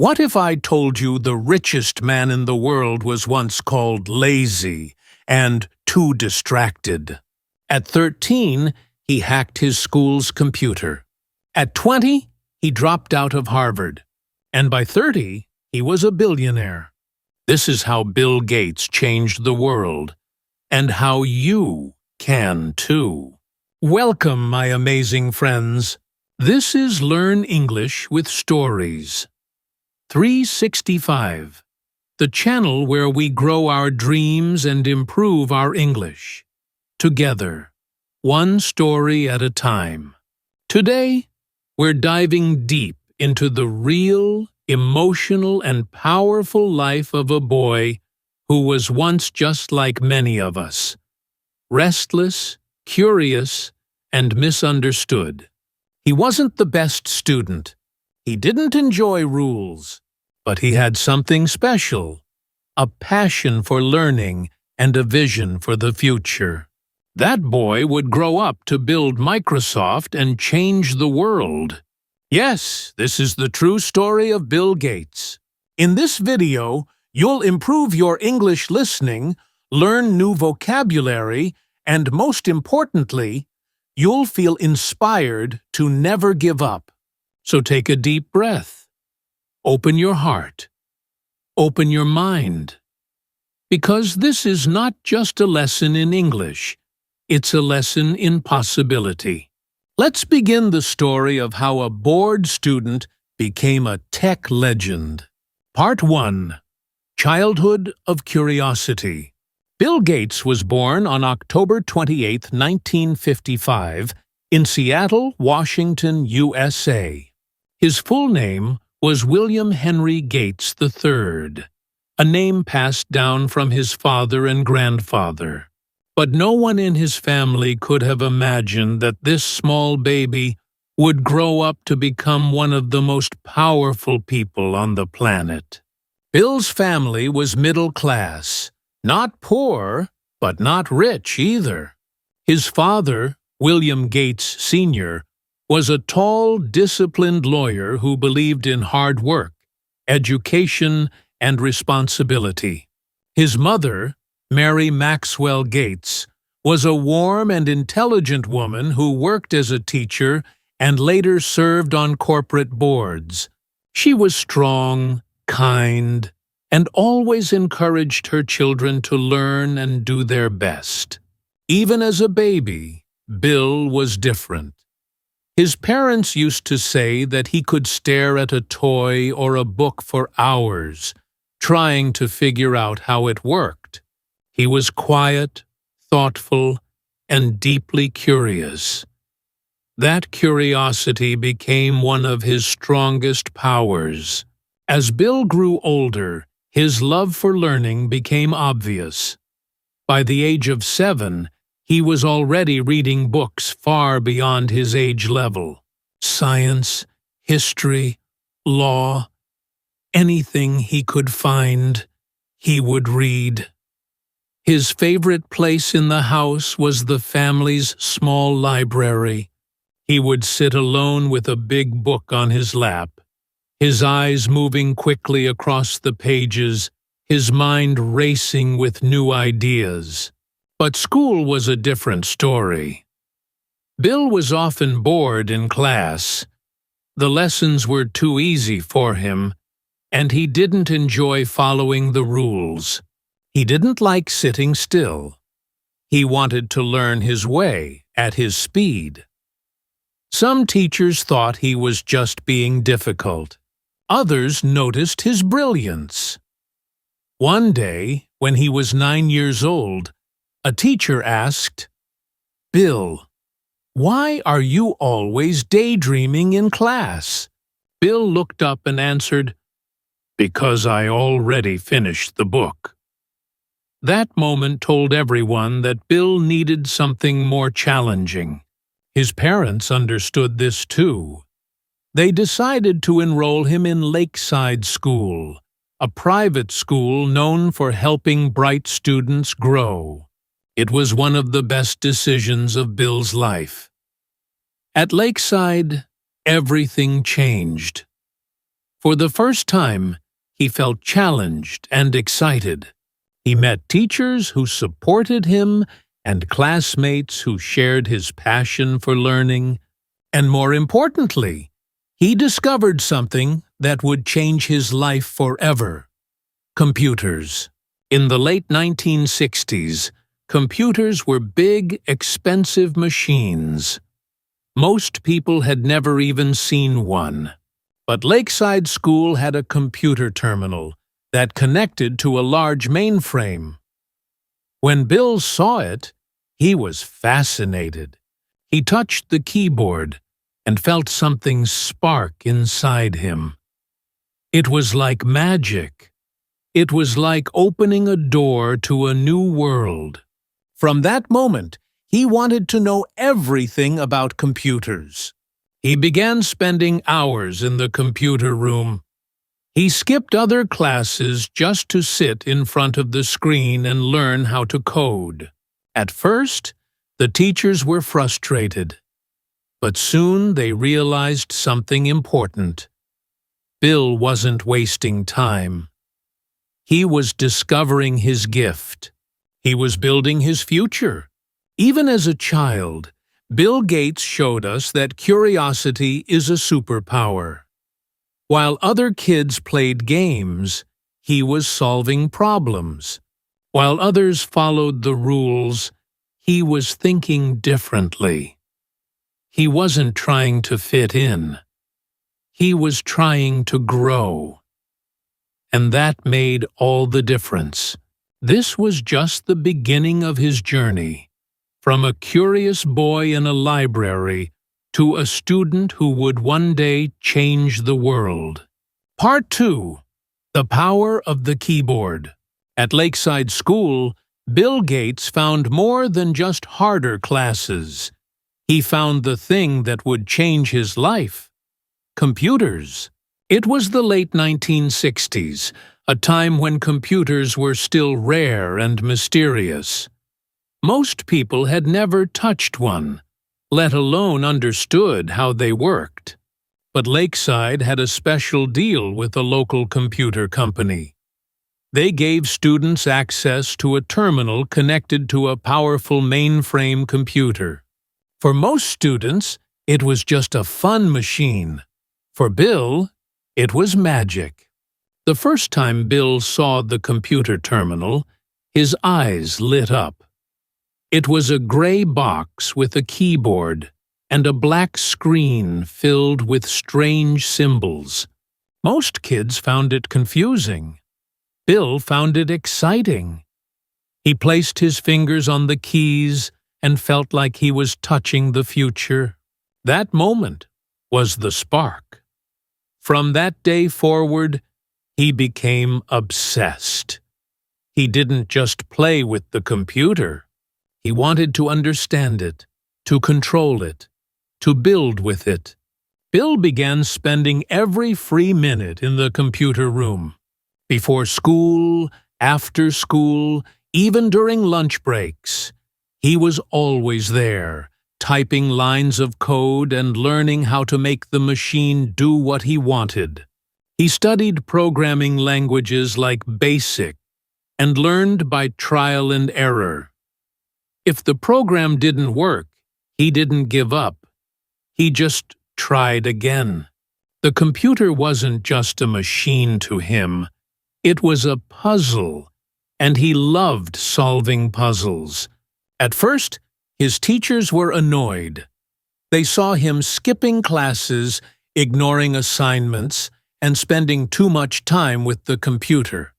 What if I told you the richest man in the world was once called lazy and too distracted? At 13, he hacked his school's computer. At 20, he dropped out of Harvard. And by 30, he was a billionaire. This is how Bill Gates changed the world, and how you can too. Welcome, my amazing friends. This is Learn English with Stories. 365, the channel where we grow our dreams and improve our English. Together, one story at a time. Today, we're diving deep into the real, emotional, and powerful life of a boy who was once just like many of us. Restless, curious, and misunderstood. He wasn't the best student. He didn't enjoy rules, but he had something special, a passion for learning and a vision for the future. That boy would grow up to build Microsoft and change the world. Yes, this is the true story of Bill Gates. In this video, you'll improve your English listening, learn new vocabulary, and most importantly, you'll feel inspired to never give up. So take a deep breath. Open your heart. Open your mind. Because this is not just a lesson in English, it's a lesson in possibility. Let's begin the story of how a bored student became a tech legend. Part 1. Childhood of Curiosity. Bill Gates was born on October 28, 1955, in Seattle, Washington, USA. His full name was William Henry Gates III, a name passed down from his father and grandfather. But no one in his family could have imagined that this small baby would grow up to become one of the most powerful people on the planet. Bill's family was middle class, not poor, but not rich either. His father, William Gates Sr., was a tall, disciplined lawyer who believed in hard work, education, and responsibility. His mother, Mary Maxwell Gates, was a warm and intelligent woman who worked as a teacher and later served on corporate boards. She was strong, kind, and always encouraged her children to learn and do their best. Even as a baby, Bill was different. His parents used to say that he could stare at a toy or a book for hours, trying to figure out how it worked. He was quiet, thoughtful, and deeply curious. That curiosity became one of his strongest powers. As Bill grew older, his love for learning became obvious. By the age of 7, he was already reading books far beyond his age level. Science, history, law, anything he could find, he would read. His favorite place in the house was the family's small library. He would sit alone with a big book on his lap, his eyes moving quickly across the pages, his mind racing with new ideas. But school was a different story. Bill was often bored in class. The lessons were too easy for him, and he didn't enjoy following the rules. He didn't like sitting still. He wanted to learn his way, at his speed. Some teachers thought he was just being difficult. Others noticed his brilliance. One day, when he was 9 years old, a teacher asked, "Bill, why are you always daydreaming in class?" Bill looked up and answered, "Because I already finished the book." That moment told everyone that Bill needed something more challenging. His parents understood this too. They decided to enroll him in Lakeside School, a private school known for helping bright students grow. It was one of the best decisions of Bill's life. At Lakeside, everything changed. For the first time, he felt challenged and excited. He met teachers who supported him and classmates who shared his passion for learning. And more importantly, he discovered something that would change his life forever: computers. In the late 1960s, computers were big, expensive machines. Most people had never even seen one. But Lakeside School had a computer terminal that connected to a large mainframe. When Bill saw it, he was fascinated. He touched the keyboard and felt something spark inside him. It was like magic. It was like opening a door to a new world. From that moment, he wanted to know everything about computers. He began spending hours in the computer room. He skipped other classes just to sit in front of the screen and learn how to code. At first, the teachers were frustrated. But soon they realized something important. Bill wasn't wasting time. He was discovering his gift. He was building his future. Even as a child, Bill Gates showed us that curiosity is a superpower. While other kids played games, he was solving problems. While others followed the rules, he was thinking differently. He wasn't trying to fit in. He was trying to grow. And that made all the difference. This was just the beginning of his journey. From a curious boy in a library to a student who would one day change the world. Part 2. The Power of the Keyboard. At Lakeside School, Bill Gates found more than just harder classes. He found the thing that would change his life: computers. It was the late 1960s, a time when computers were still rare and mysterious. Most people had never touched one, let alone understood how they worked. But Lakeside had a special deal with a local computer company. They gave students access to a terminal connected to a powerful mainframe computer. For most students, it was just a fun machine. For Bill, it was magic. The first time Bill saw the computer terminal, his eyes lit up. It was a gray box with a keyboard and a black screen filled with strange symbols. Most kids found it confusing. Bill found it exciting. He placed his fingers on the keys and felt like he was touching the future. That moment was the spark. From that day forward, he became obsessed. He didn't just play with the computer. He wanted to understand it, to control it, to build with it. Bill began spending every free minute in the computer room. Before school, after school, even during lunch breaks. He was always there, typing lines of code and learning how to make the machine do what he wanted. He studied programming languages like BASIC and learned by trial and error. If the program didn't work, he didn't give up. He just tried again. The computer wasn't just a machine to him. It was a puzzle, and he loved solving puzzles. At first, his teachers were annoyed. They saw him skipping classes, ignoring assignments, and spending too much time with the computer.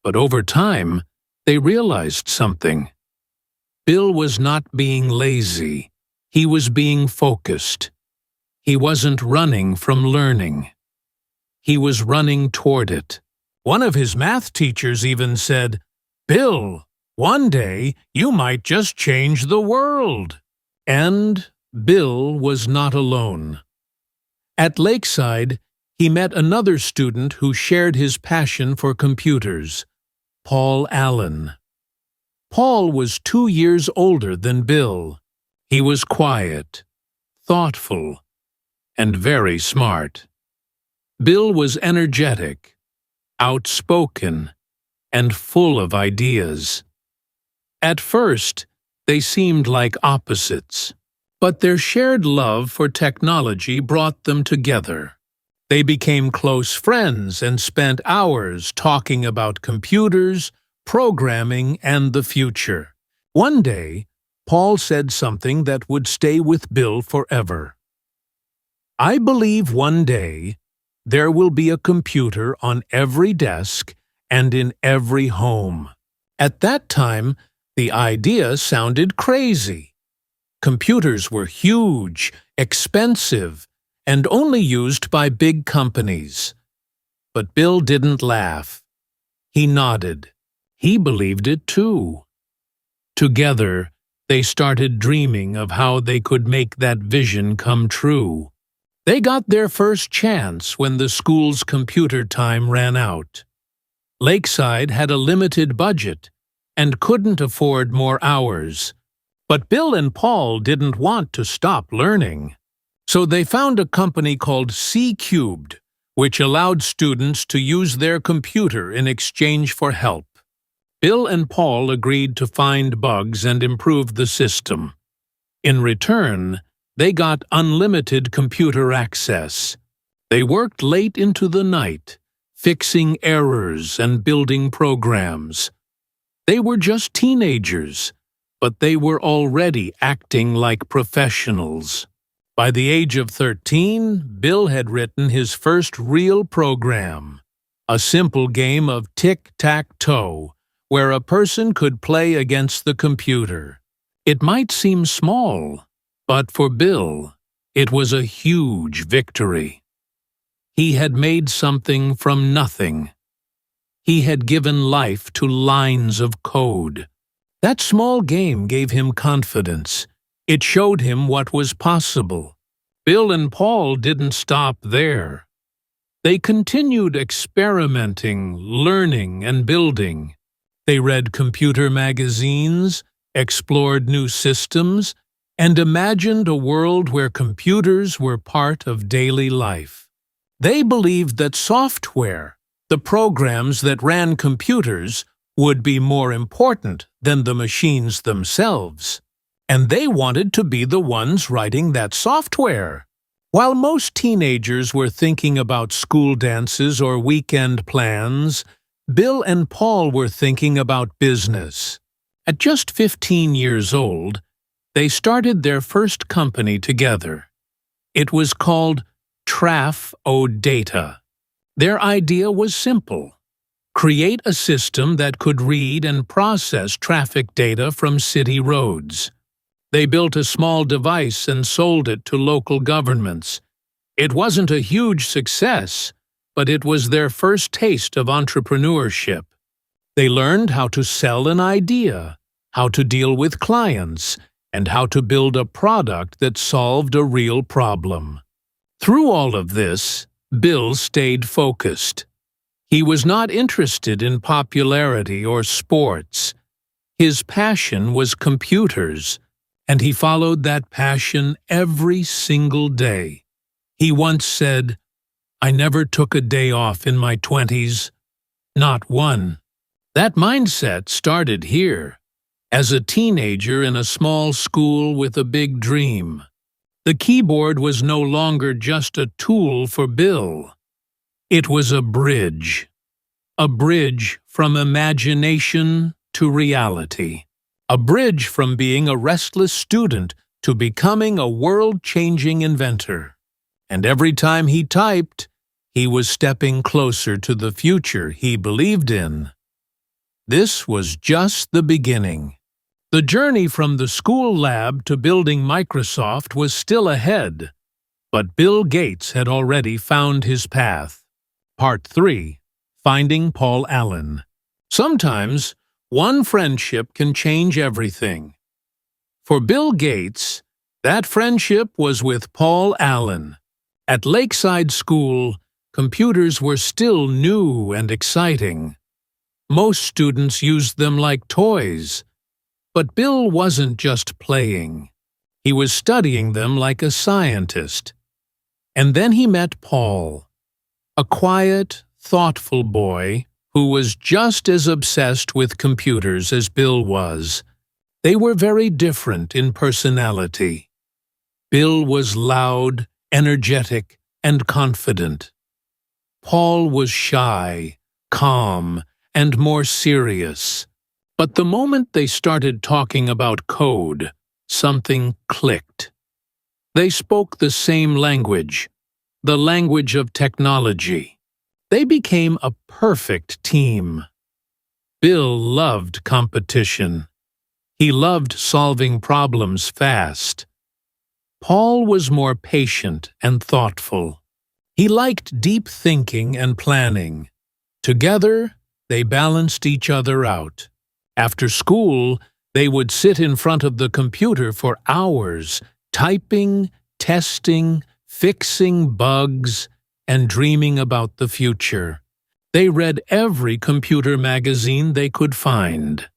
But over time, they realized something. Bill was not being lazy. He was being focused. He wasn't running from learning. He was running toward it. One of his math teachers even said, "Bill, one day you might just change the world." And Bill was not alone. At Lakeside, he met another student who shared his passion for computers, Paul Allen. Paul was 2 years older than Bill. He was quiet, thoughtful, and very smart. Bill was energetic, outspoken, and full of ideas. At first, they seemed like opposites, but their shared love for technology brought them together. They became close friends and spent hours talking about computers, programming, and the future. One day, Paul said something that would stay with Bill forever. "I believe one day there will be a computer on every desk and in every home." At that time, the idea sounded crazy. Computers were huge, expensive, and only used by big companies. But Bill didn't laugh. He nodded. He believed it too. Together, they started dreaming of how they could make that vision come true. They got their first chance when the school's computer time ran out. Lakeside had a limited budget and couldn't afford more hours. But Bill and Paul didn't want to stop learning. So they found a company called C Cubed, which allowed students to use their computer in exchange for help. Bill and Paul agreed to find bugs and improve the system. In return, they got unlimited computer access. They worked late into the night, fixing errors and building programs. They were just teenagers, but they were already acting like professionals. By the age of 13, Bill had written his first real program, a simple game of tic-tac-toe, where a person could play against the computer. It might seem small, but for Bill, it was a huge victory. He had made something from nothing. He had given life to lines of code. That small game gave him confidence. It showed him what was possible. Bill and Paul didn't stop there. They continued experimenting, learning, and building. They read computer magazines, explored new systems, and imagined a world where computers were part of daily life. They believed that software, the programs that ran computers, would be more important than the machines themselves. And they wanted to be the ones writing that software. While most teenagers were thinking about school dances or weekend plans, Bill and Paul were thinking about business. At just 15 years old, they started their first company together. It was called Dropout. Their idea was simple: create a system that could read and process traffic data from city roads. They built a small device and sold it to local governments. It wasn't a huge success, but it was their first taste of entrepreneurship. They learned how to sell an idea, how to deal with clients, and how to build a product that solved a real problem. Through all of this, Bill stayed focused. He was not interested in popularity or sports. His passion was computers, and he followed that passion every single day. He once said, "I never took a day off in my 20s. Not one." That mindset started here, as a teenager in a small school with a big dream. The keyboard was no longer just a tool for Bill. It was a bridge from imagination to reality. A bridge from being a restless student to becoming a world-changing inventor. And every time he typed, he was stepping closer to the future he believed in. This was just the beginning. The journey from the school lab to building Microsoft was still ahead, but Bill Gates had already found his path. Part 3. Finding Paul Allen. Sometimes, one friendship can change everything. For Bill Gates, that friendship was with Paul Allen. At Lakeside School, computers were still new and exciting. Most students used them like toys. But Bill wasn't just playing. He was studying them like a scientist. And then he met Paul. a quiet, thoughtful boy who was just as obsessed with computers as Bill was. They were very different in personality. Bill was loud, energetic, and confident. Paul was shy, calm, and more serious. But the moment they started talking about code, something clicked. They spoke the same language, the language of technology. They became a perfect team. Bill loved competition. He loved solving problems fast. Paul was more patient and thoughtful. He liked deep thinking and planning. Together, they balanced each other out. After school, they would sit in front of the computer for hours, typing, testing, fixing bugs, and dreaming about the future. They read every computer magazine they could find.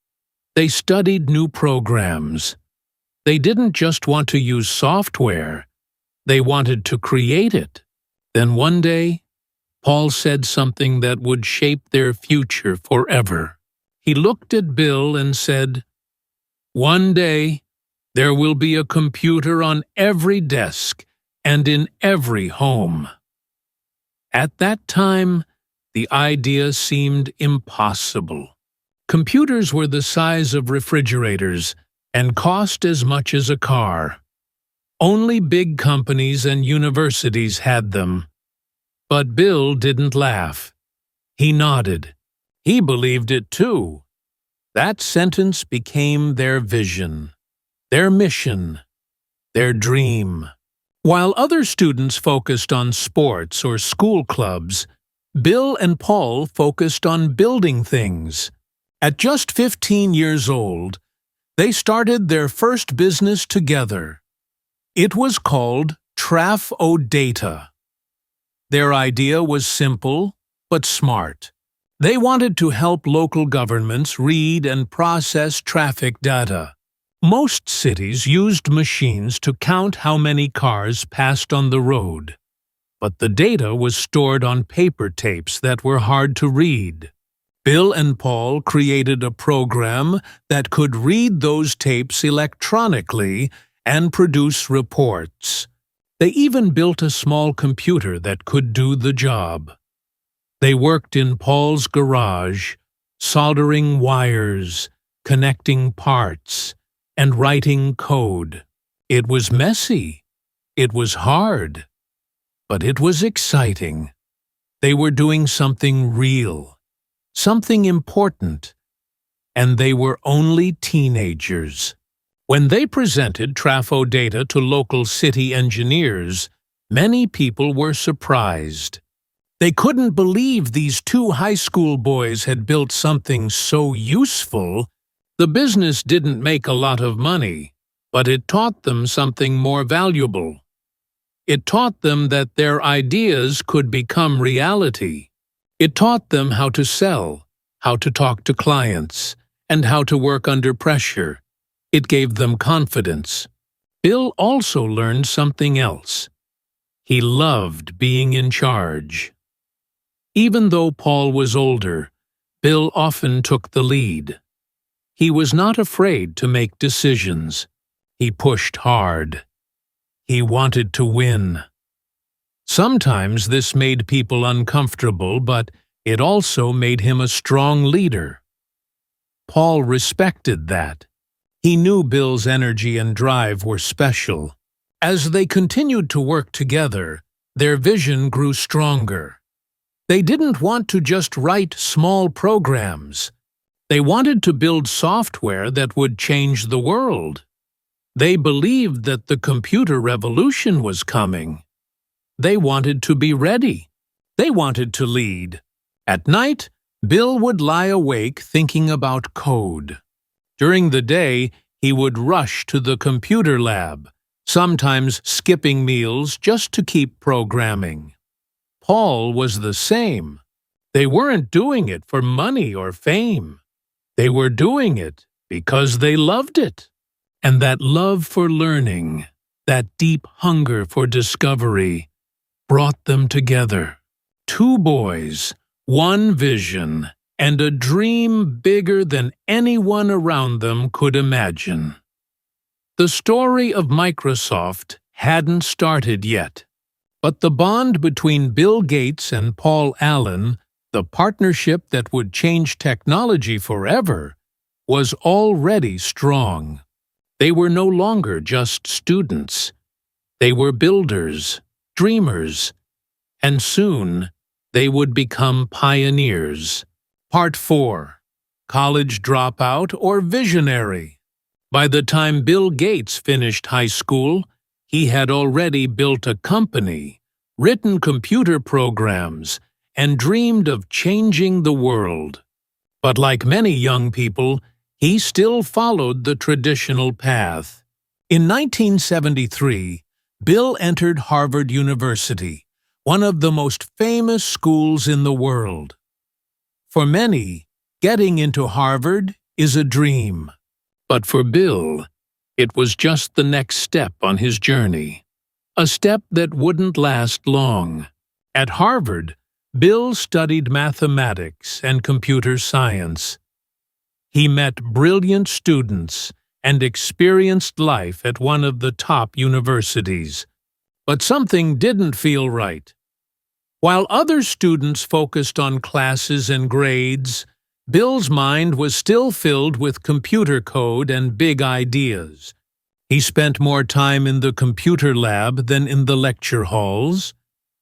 They studied new programs. They didn't just want to use software. They wanted to create it. Then one day, Paul said something that would shape their future forever. He looked at Bill and said, "One day, there will be a computer on every desk and in every home." At that time, the idea seemed impossible. Computers were the size of refrigerators and cost as much as a car. Only big companies and universities had them. But Bill didn't laugh. He nodded. He believed it too. That sentence became their vision, their mission, their dream. While other students focused on sports or school clubs, Bill and Paul focused on building things. At just 15 years old, they started their first business together. It was called Dropout. Their idea was simple but smart. They wanted to help local governments read and process traffic data. Most cities used machines to count how many cars passed on the road, but the data was stored on paper tapes that were hard to read. Bill and Paul created a program that could read those tapes electronically and produce reports. They even built a small computer that could do the job. They worked in Paul's garage, soldering wires, connecting parts, and writing code. It was messy. It was hard. But it was exciting. They were doing something real, something important, and they were only teenagers. When they presented Trafo data to local city engineers, many people were surprised. They couldn't believe these two high school boys had built something so useful. The business didn't make a lot of money, but it taught them something more valuable. It taught them that their ideas could become reality. It taught them how to sell, how to talk to clients, and how to work under pressure. It gave them confidence. Bill also learned something else. He loved being in charge. Even though Paul was older, Bill often took the lead. He was not afraid to make decisions. He pushed hard. He wanted to win. Sometimes this made people uncomfortable, but it also made him a strong leader. Paul respected that. He knew Bill's energy and drive were special. As they continued to work together, their vision grew stronger. They didn't want to just write small programs. They wanted to build software that would change the world. They believed that the computer revolution was coming. They wanted to be ready. They wanted to lead. At night, Bill would lie awake thinking about code. During the day, he would rush to the computer lab, sometimes skipping meals just to keep programming. Paul was the same. They weren't doing it for money or fame. They were doing it because they loved it. And that love for learning, that deep hunger for discovery, brought them together. Two boys, one vision, and a dream bigger than anyone around them could imagine. The story of Microsoft hadn't started yet, but the bond between Bill Gates and Paul Allen, the partnership that would change technology forever, was already strong. They were no longer just students. They were builders, dreamers, and soon they would become pioneers. Part 4. College Dropout or Visionary. By the time Bill Gates finished high school, he had already built a company, written computer programs, and dreamed of changing the world. But like many young people, he still followed the traditional path. In 1973, Bill entered Harvard University, one of the most famous schools in the world. For many, getting into Harvard is a dream. But for Bill, it was just the next step on his journey. A step that wouldn't last long. At Harvard, Bill studied mathematics and computer science. He met brilliant students and experienced life at one of the top universities. But something didn't feel right. While other students focused on classes and grades, Bill's mind was still filled with computer code and big ideas. He spent more time in the computer lab than in the lecture halls.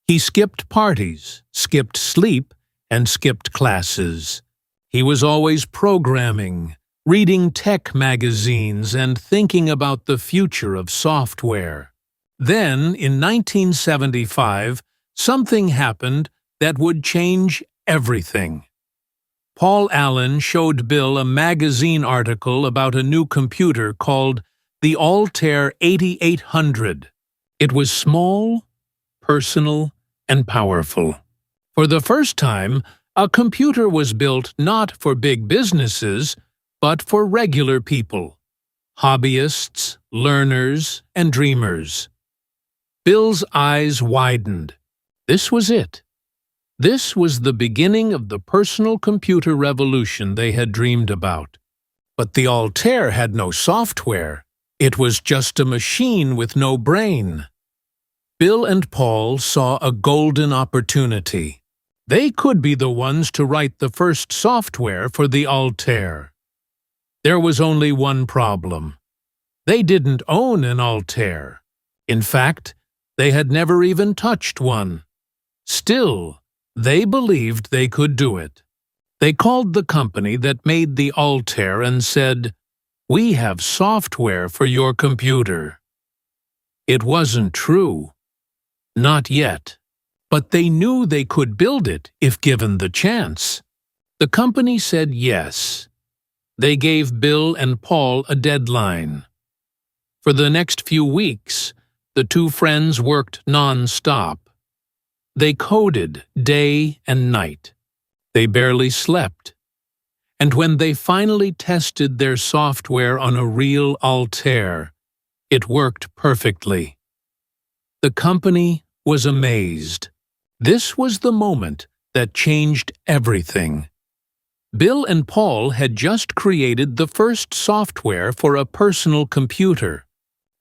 He skipped parties, skipped sleep, and skipped classes. He was always programming, reading tech magazines, and thinking about the future of software. Then, in 1975, something happened that would change everything. Paul Allen showed Bill a magazine article about a new computer called the Altair 8800. It was small, personal, and powerful. For the first time, a computer was built not for big businesses, but for regular people, hobbyists, learners, and dreamers. Bill's eyes widened. This was it. This was the beginning of the personal computer revolution they had dreamed about. But the Altair had no software. It was just a machine with no brain. Bill and Paul saw a golden opportunity. They could be the ones to write the first software for the Altair. There was only one problem. They didn't own an Altair. In fact, they had never even touched one. Still, they believed they could do it. They called the company that made the Altair and said, "We have software for your computer." It wasn't true. Not yet. But they knew they could build it if given the chance. The company said yes. They gave Bill and Paul a deadline. For the next few weeks, the two friends worked non-stop. They coded day and night. They barely slept. And when they finally tested their software on a real Altair, it worked perfectly. The company was amazed. This was the moment that changed everything. Bill and Paul had just created the first software for a personal computer.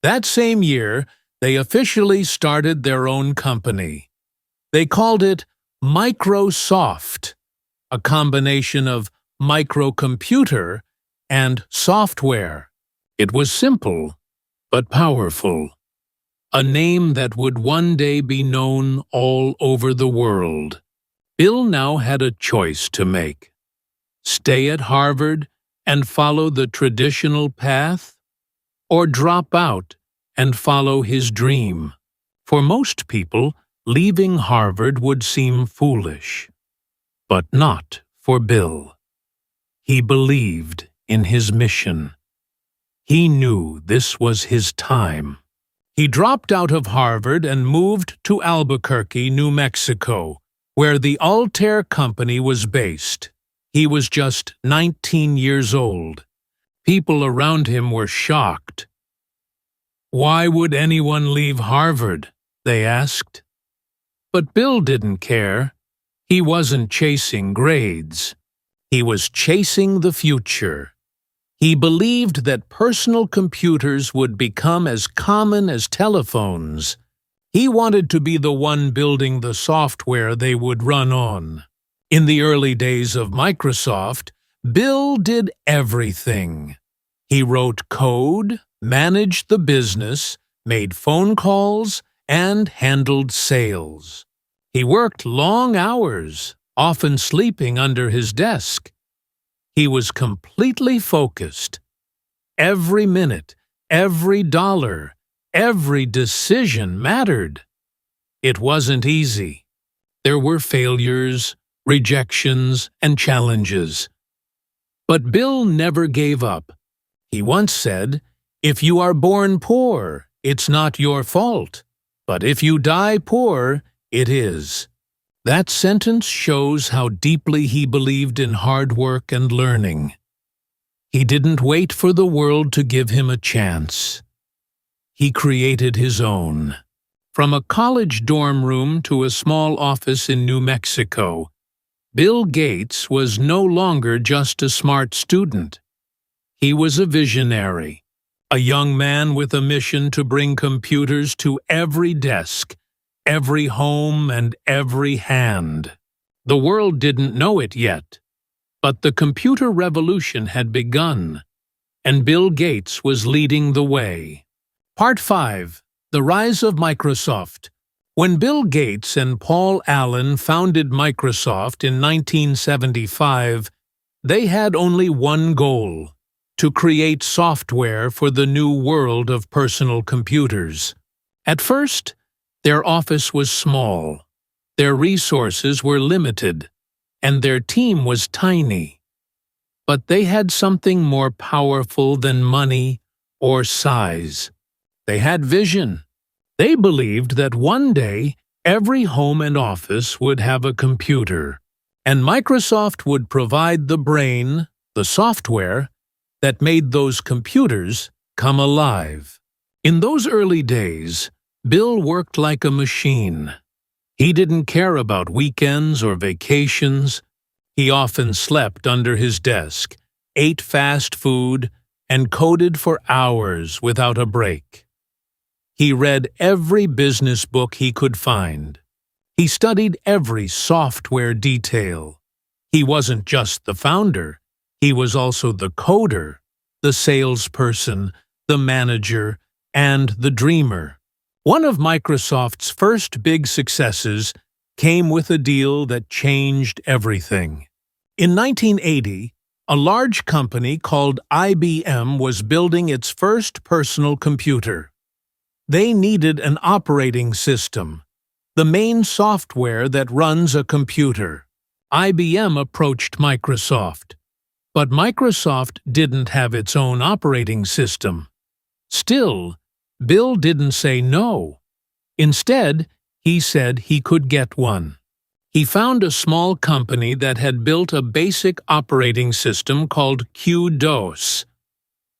That same year, they officially started their own company. They called it Microsoft, a combination of microcomputer and software. It was simple, but powerful. A name that would one day be known all over the world. Bill now had a choice to make. Stay at Harvard and follow the traditional path, or drop out and follow his dream. For most people, leaving Harvard would seem foolish. But not for Bill. He believed in his mission. He knew this was his time. He dropped out of Harvard and moved to Albuquerque, New Mexico, where the Altair company was based. He was just 19 years old. People around him were shocked. Why would anyone leave Harvard? They asked. But Bill didn't care. He wasn't chasing grades. He was chasing the future. He believed that personal computers would become as common as telephones. He wanted to be the one building the software they would run on. In the early days of Microsoft, Bill did everything. He wrote code, managed the business, made phone calls, and handled sales. He worked long hours, often sleeping under his desk. He was completely focused. Every minute, every dollar, every decision mattered. It wasn't easy. There were failures, rejections, and challenges. But Bill never gave up. He once said, "If you are born poor, it's not your fault. But if you die poor, it is." That sentence shows how deeply he believed in hard work and learning. He didn't wait for the world to give him a chance. He created his own. From a college dorm room to a small office in New Mexico, Bill Gates was no longer just a smart student. He was a visionary, a young man with a mission to bring computers to every desk, every home, and every hand. The world didn't know it yet, but the computer revolution had begun, and Bill Gates was leading the way. Part 5. The Rise of Microsoft. When Bill Gates and Paul Allen founded Microsoft in 1975, they had only one goal: to create software for the new world of personal computers. At first, their office was small, their resources were limited, and their team was tiny. But they had something more powerful than money or size. They had vision. They believed that one day every home and office would have a computer, and Microsoft would provide the brain, the software, that made those computers come alive. In those early days, Bill worked like a machine. He didn't care about weekends or vacations. He often slept under his desk, ate fast food, and coded for hours without a break. He read every business book he could find. He studied every software detail. He wasn't just the founder. He was also the coder, the salesperson, the manager, and the dreamer. One of Microsoft's first big successes came with a deal that changed everything. In 1980, a large company called IBM was building its first personal computer. They needed an operating system, the main software that runs a computer. IBM approached Microsoft, but Microsoft didn't have its own operating system. Still, Bill didn't say no. Instead, he said he could get one. He found a small company that had built a basic operating system called QDOS.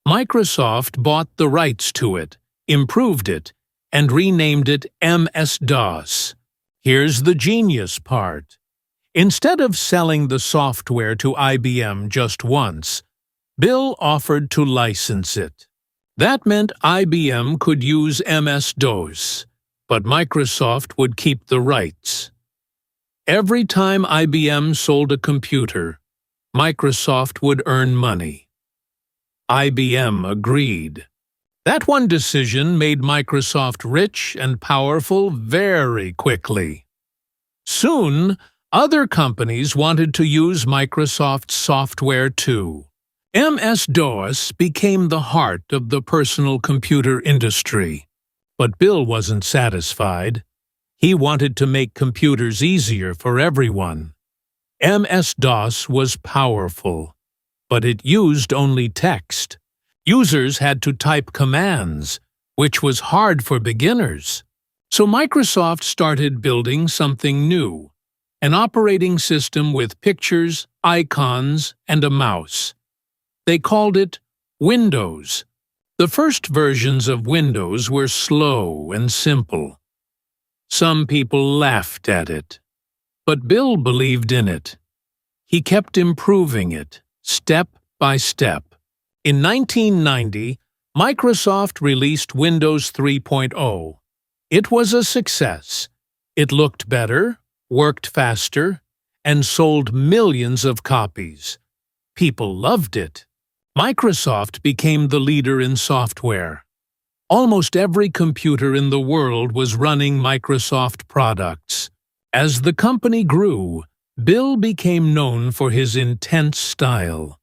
Microsoft bought the rights to it, improved it, and renamed it MS-DOS. Here's the genius part. Instead of selling the software to IBM just once, Bill offered to license it. That meant IBM could use MS-DOS, but Microsoft would keep the rights. Every time IBM sold a computer, Microsoft would earn money. IBM agreed. That one decision made Microsoft rich and powerful very quickly. Soon, other companies wanted to use Microsoft's software too. MS-DOS became the heart of the personal computer industry. But Bill wasn't satisfied. He wanted to make computers easier for everyone. MS-DOS was powerful, but it used only text. Users had to type commands, which was hard for beginners. So Microsoft started building something new, an operating system with pictures, icons, and a mouse. They called it Windows. The first versions of Windows were slow and simple. Some people laughed at it. But Bill believed in it. He kept improving it, step by step. In 1990, Microsoft released Windows 3.0. It was a success. It looked better, worked faster, and sold millions of copies. People loved it. Microsoft became the leader in software. Almost every computer in the world was running Microsoft products. As the company grew, Bill became known for his intense style.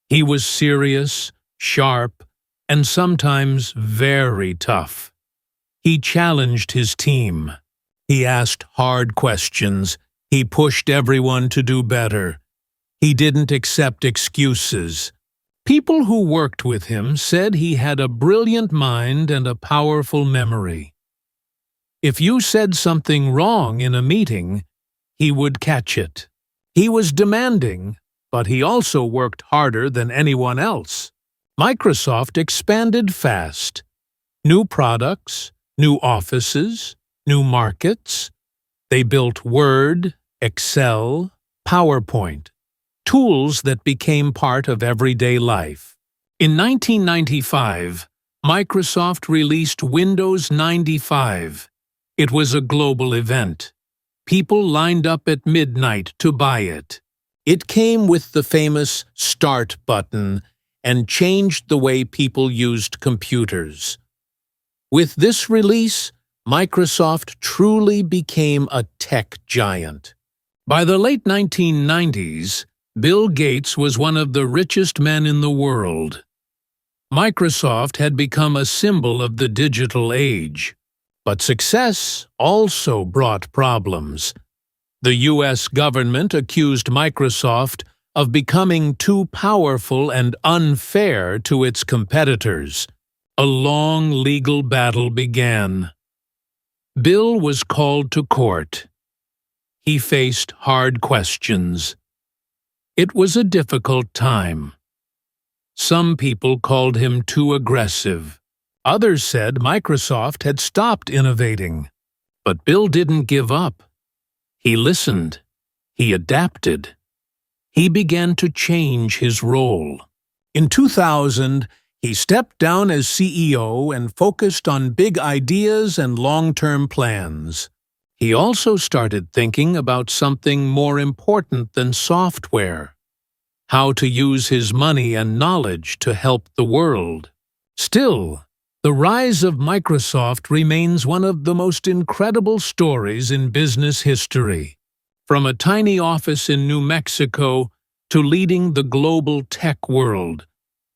He was serious, sharp, and sometimes very tough. He challenged his team. He asked hard questions. He pushed everyone to do better. He didn't accept excuses. People who worked with him said he had a brilliant mind and a powerful memory. If you said something wrong in a meeting, he would catch it. He was demanding, but he also worked harder than anyone else. Microsoft expanded fast. New products, new offices, new markets. They built Word, Excel, PowerPoint, tools that became part of everyday life. In 1995, Microsoft released Windows 95. It was a global event. People lined up at midnight to buy it. It came with the famous Start button and changed the way people used computers. With this release, Microsoft truly became a tech giant. By the late 1990s, Bill Gates was one of the richest men in the world. Microsoft had become a symbol of the digital age. But success also brought problems. The U.S. government accused Microsoft of becoming too powerful and unfair to its competitors. A long legal battle began. Bill was called to court. He faced hard questions. It was a difficult time. Some people called him too aggressive. Others said Microsoft had stopped innovating. But Bill didn't give up. He listened. He adapted. He began to change his role. In 2000, he stepped down as CEO and focused on big ideas and long-term plans. He also started thinking about something more important than software: how to use his money and knowledge to help the world. Still, the rise of Microsoft remains one of the most incredible stories in business history. From a tiny office in New Mexico to leading the global tech world,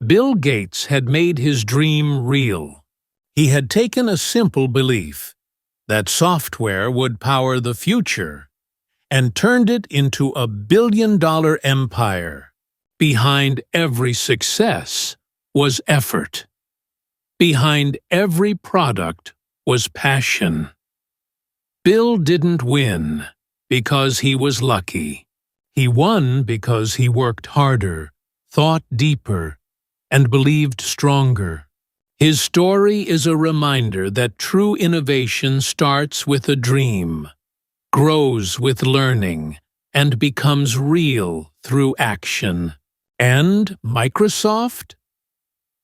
Bill Gates had made his dream real. He had taken a simple belief that software would power the future and turned it into a billion-dollar empire. Behind every success was effort. Behind every product was passion. Bill didn't win because he was lucky. He won because he worked harder, thought deeper, and believed stronger. His story is a reminder that true innovation starts with a dream, grows with learning, and becomes real through action. And Microsoft?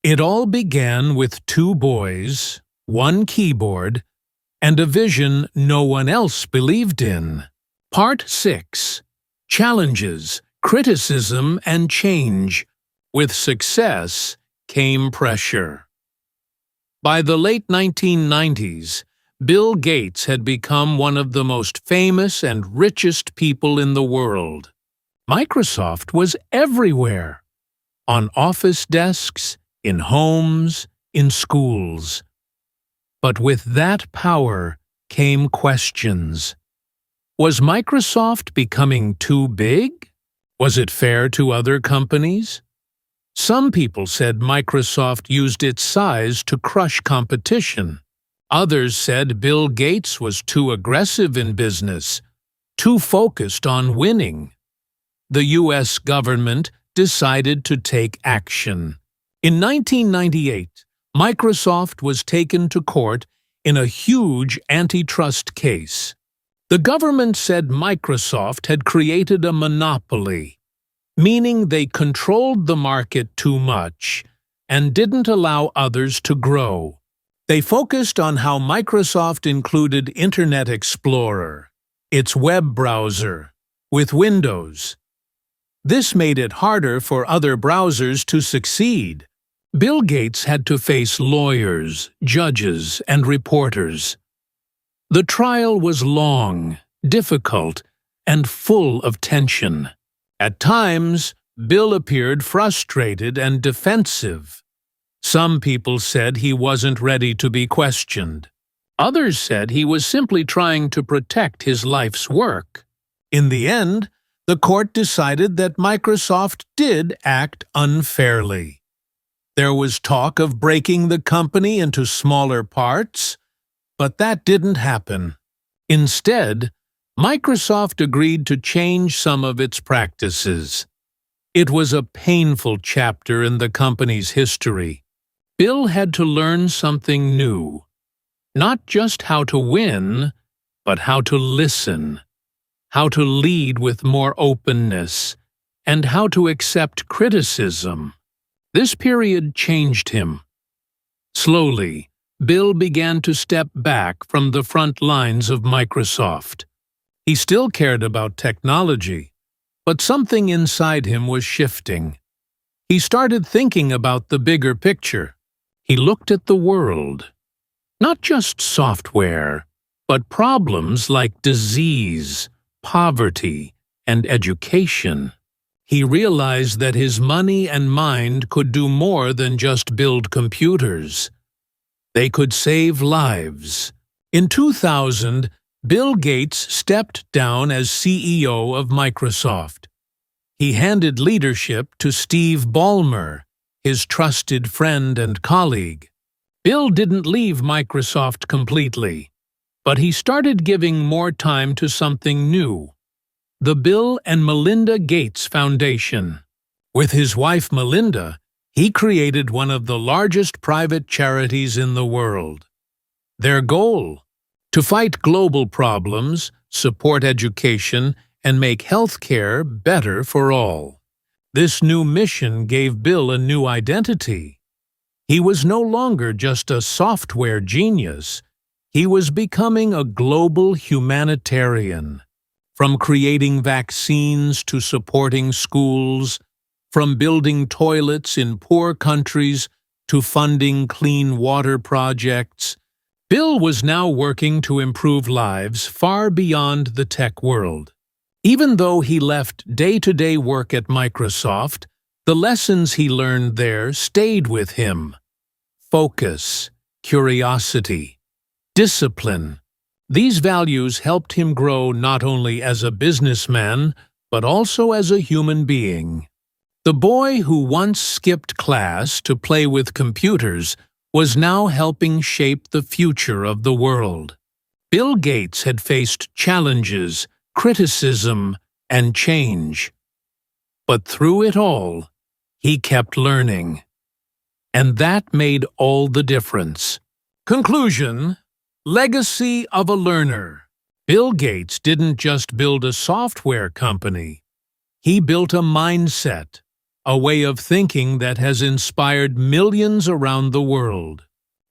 It all began with 2 boys, 1 keyboard, and a vision no one else believed in. Part 6. Challenges, criticism, and change. With success came pressure. By the late 1990s, Bill Gates had become one of the most famous and richest people in the world. Microsoft was everywhere, on office desks, in homes, in schools. But with that power came questions. Was Microsoft becoming too big? Was it fair to other companies? Some people said Microsoft used its size to crush competition. Others said Bill Gates was too aggressive in business, too focused on winning. The U.S. government decided to take action. In 1998, Microsoft was taken to court in a huge antitrust case. The government said Microsoft had created a monopoly, meaning they controlled the market too much and didn't allow others to grow. They focused on how Microsoft included Internet Explorer, its web browser, with Windows. This made it harder for other browsers to succeed. Bill Gates had to face lawyers, judges, and reporters. The trial was long, difficult, and full of tension. At times, Bill appeared frustrated and defensive. Some people said he wasn't ready to be questioned. Others said he was simply trying to protect his life's work. In the end, the court decided that Microsoft did act unfairly. There was talk of breaking the company into smaller parts, but that didn't happen. Instead, Microsoft agreed to change some of its practices. It was a painful chapter in the company's history. Bill had to learn something new. Not just how to win, but how to listen, how to lead with more openness, and how to accept criticism. This period changed him. Slowly, Bill began to step back from the front lines of Microsoft. He still cared about technology, but something inside him was shifting. He started thinking about the bigger picture. He looked at the world. Not just software, but problems like disease, poverty, and education. He realized that his money and mind could do more than just build computers. They could save lives. In 2000, Bill Gates stepped down as CEO of Microsoft. He handed leadership to Steve Ballmer, his trusted friend and colleague. Bill didn't leave Microsoft completely, but he started giving more time to something new: the Bill and Melinda Gates Foundation. With his wife Melinda, he created one of the largest private charities in the world. Their goal: to fight global problems, support education, and make healthcare better for all. This new mission gave Bill a new identity. He was no longer just a software genius. He was becoming a global humanitarian. From creating vaccines to supporting schools, from building toilets in poor countries to funding clean water projects, Bill was now working to improve lives far beyond the tech world. Even though he left day-to-day work at Microsoft, the lessons he learned there stayed with him. Focus, curiosity, discipline. These values helped him grow not only as a businessman, but also as a human being. The boy who once skipped class to play with computers was now helping shape the future of the world. Bill Gates had faced challenges, criticism, and change. But through it all, he kept learning. And that made all the difference. Conclusion: Legacy of a learner. Bill Gates didn't just build a software company. He built a mindset, a way of thinking that has inspired millions around the world.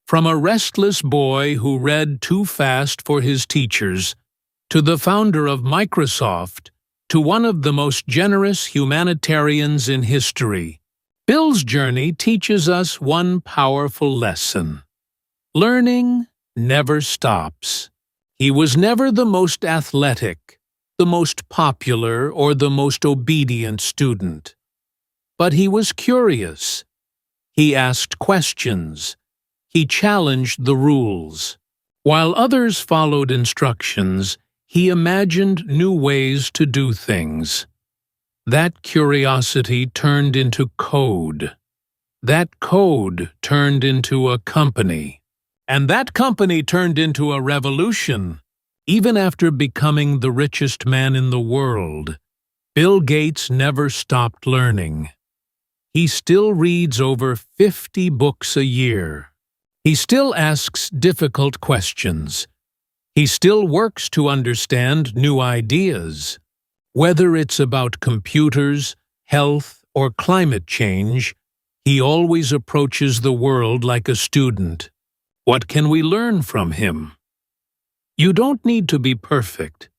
From a restless boy who read too fast for his teachers, to the founder of Microsoft, to one of the most generous humanitarians in history, Bill's journey teaches us one powerful lesson: learning never stops. He was never the most athletic, the most popular, or the most obedient student. But he was curious. He asked questions. He challenged the rules. While others followed instructions, he imagined new ways to do things. That curiosity turned into code. That code turned into a company. And that company turned into a revolution. Even after becoming the richest man in the world, Bill Gates never stopped learning. He still reads over 50 books a year. He still asks difficult questions. He still works to understand new ideas. Whether it's about computers, health, or climate change, he always approaches the world like a student. What can we learn from him? You don't need to be perfect.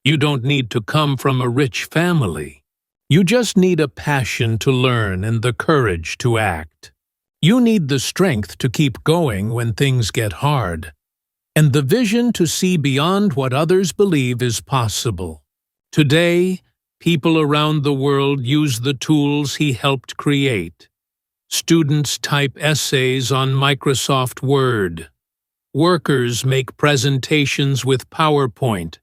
You don't need to come from a rich family. You just need a passion to learn and the courage to act. You need the strength to keep going when things get hard, and the vision to see beyond what others believe is possible. Today, people around the world use the tools he helped create. Students type essays on Microsoft Word. Workers make presentations with PowerPoint.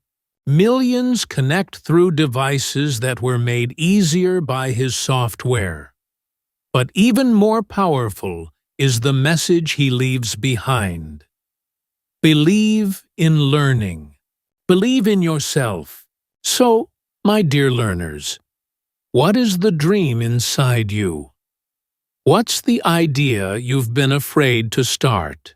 Millions connect through devices that were made easier by his software. But even more powerful is the message he leaves behind. Believe in learning. Believe in yourself. So, my dear learners, what is the dream inside you? What's the idea you've been afraid to start?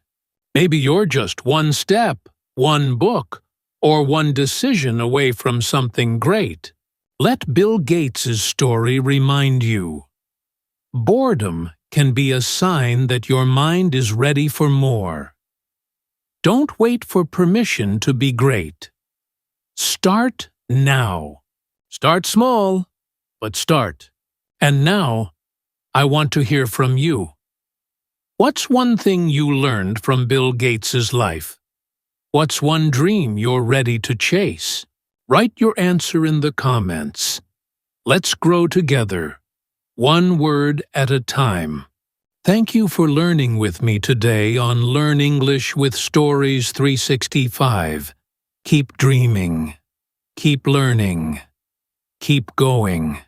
Maybe you're just one step, one book, or one decision away from something great. Let Bill Gates' story remind you. Boredom can be a sign that your mind is ready for more. Don't wait for permission to be great. Start now. Start small, but start. And now, I want to hear from you. What's one thing you learned from Bill Gates' life? What's one dream you're ready to chase? Write your answer in the comments. Let's grow together, one word at a time. Thank you for learning with me today on Learn English with Stories 365. Keep dreaming, keep learning, keep going.